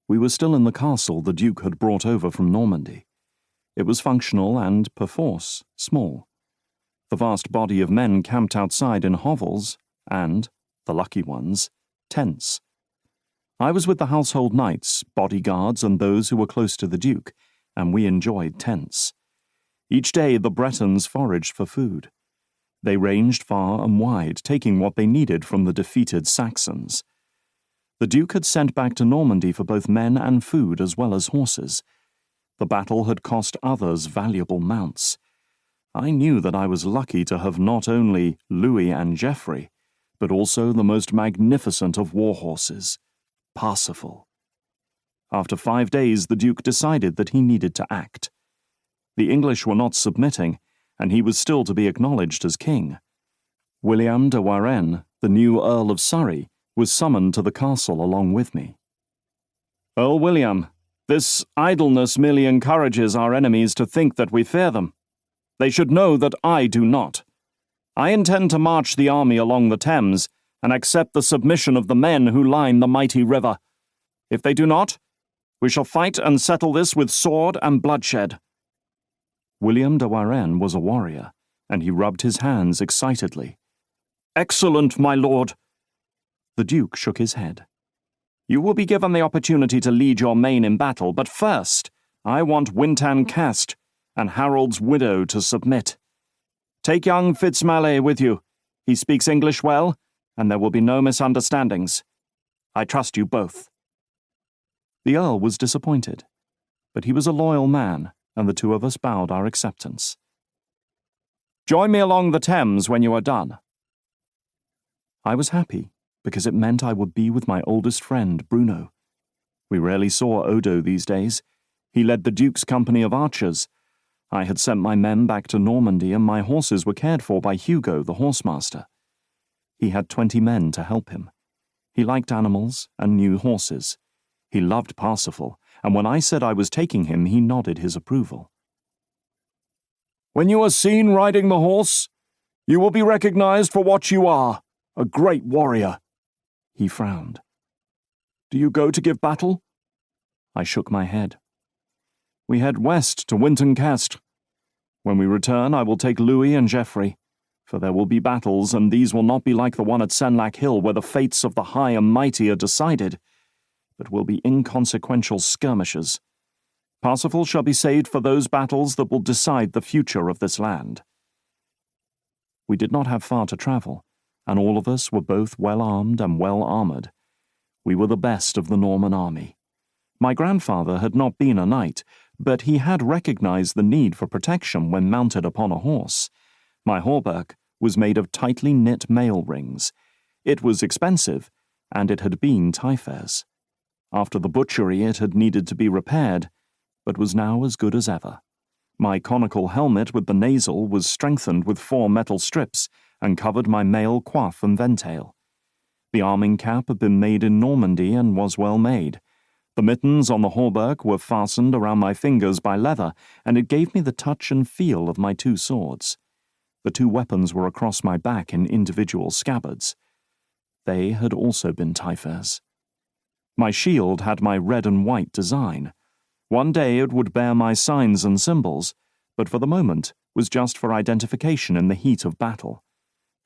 We were still in the castle the Duke had brought over from Normandy. It was functional and, perforce, small. The vast body of men camped outside in hovels and, the lucky ones, tents. I was with the household knights, bodyguards, and those who were close to the Duke, and we enjoyed tents. Each day the Bretons foraged for food. They ranged far and wide, taking what they needed from the defeated Saxons. The Duke had sent back to Normandy for both men and food as well as horses. The battle had cost others valuable mounts. I knew that I was lucky to have not only Louis and Geoffrey, but also the most magnificent of war horses, Parsifal. After 5 days, the Duke decided that he needed to act. The English were not submitting, and he was still to be acknowledged as king. William de Warenne, the new Earl of Surrey, was summoned to the castle along with me. "Earl William, this idleness merely encourages our enemies to think that we fear them. They should know that I do not. I intend to march the army along the Thames and accept the submission of the men who line the mighty river. If they do not, we shall fight and settle this with sword and bloodshed." William de Warenne was a warrior, and he rubbed his hands excitedly. "Excellent, my lord." The Duke shook his head. "You will be given the opportunity to lead your men in battle, but first, I want Wintan Cast and Harold's widow to submit. Take young Fitz Malet with you. He speaks English well, and there will be no misunderstandings. I trust you both." The Earl was disappointed, but he was a loyal man, and the two of us bowed our acceptance. "Join me along the Thames when you are done." I was happy, because it meant I would be with my oldest friend, Bruno. We rarely saw Odo these days. He led the Duke's company of archers. I had sent my men back to Normandy, and my horses were cared for by Hugo, the horsemaster. He had 20 men to help him. He liked animals and knew horses. He loved Parsifal, and when I said I was taking him, he nodded his approval. "When you are seen riding the horse, you will be recognized for what you are, a great warrior." He frowned. "Do you go to give battle?" I shook my head. "We head west to Winton Cast. When we return, I will take Louis and Geoffrey, for there will be battles, and these will not be like the one at Senlac Hill, where the fates of the high and mighty are decided, but will be inconsequential skirmishes. Parsifal shall be saved for those battles that will decide the future of this land." We did not have far to travel, and all of us were both well armed and well armoured. We were the best of the Norman army. My grandfather had not been a knight, but he had recognized the need for protection when mounted upon a horse. My hauberk was made of tightly knit mail rings. It was expensive, and it had been Taillefer's. After the butchery it had needed to be repaired, but was now as good as ever. My conical helmet with the nasal was strengthened with 4 metal strips, and covered my mail coif and ventail. The arming cap had been made in Normandy and was well made. The mittens on the hauberk were fastened around my fingers by leather, and it gave me the touch and feel of my 2 swords. The 2 weapons were across my back in individual scabbards. They had also been Taillefer's. My shield had my red and white design. One day it would bear my signs and symbols, but for the moment was just for identification in the heat of battle.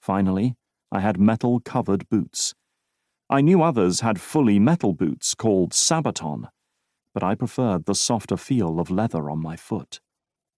Finally, I had metal-covered boots. I knew others had fully metal boots called sabaton, but I preferred the softer feel of leather on my foot.